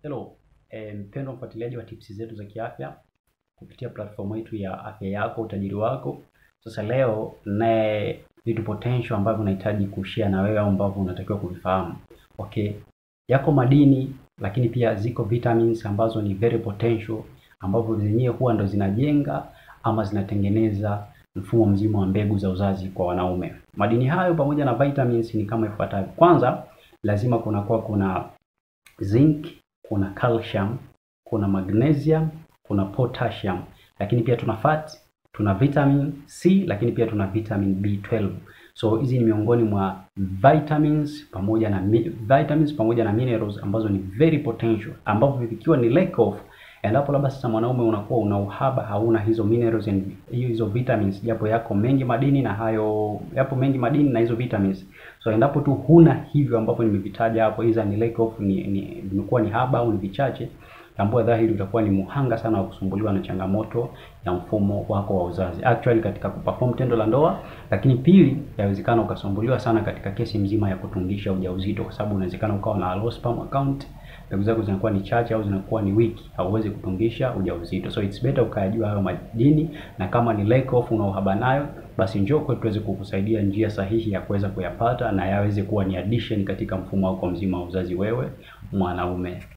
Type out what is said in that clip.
Hello, mpendwa mfuatiliaji wa tips zetu za kiafya kupitia platform yetu ya Afya Yako Utajiri Wako. Sasa leo na vitu potential ambavyo unahitaji kushare na wewe au ambavyo unatakiwa kuvifahamu. Okay. Yako madini lakini pia ziko vitamins ambazo ni very potential ambavyo zenyewe huwa ndo zinajenga ama zinatengeneza mfumo mzima wa mbegu za uzazi kwa wanaume. Madini hayo pamoja na vitamins ni kama ifuatavyo. Kwanza, lazima kuna zinc, kuna calcium, kuna magnesium, kuna potassium, lakini pia tuna fat, tuna vitamin C, lakini pia tuna vitamin B12. So hizi ni miongoni mwa vitamins pamoja na minerals ambazo ni very potential, ambapo vikiwa ni lack of, endapo labda sasa mwanaume unakuwa una uhaba, hauna hizo minerals and hizo vitamins, japo yako mengi madini na hizo vitamins. So endapo tu huna hivyo ambapo nimevitaja hapo, hizo ni lack of, imekuwa ni haba au ni vichache, tambua dhahiri utakuwa ni muhanga sana wa kusumbuliwa na changamoto ya mfumo wako wa uzazi. Actually katika kuperform tendo la ndoa, lakini pili yawezekana ukasumbuliwa sana katika kesi mzima ya kutungisha ujauzito, kwa sababu unawezekana ukawa na low sperm count, mbegu zako zinakuwa ni chache au zinakuwa ni weak, hauwezi kutungisha ujauzito. So it's better ukayajua hayo madini, na kama ni lack of una uhaba nayo, basi njoo kwetu tuweze kukusaidia njia sahihi ya kuweza kuyapata na yaweze kuwa ni addition katika mfumo wako mzima wa uzazi wewe mwanaume.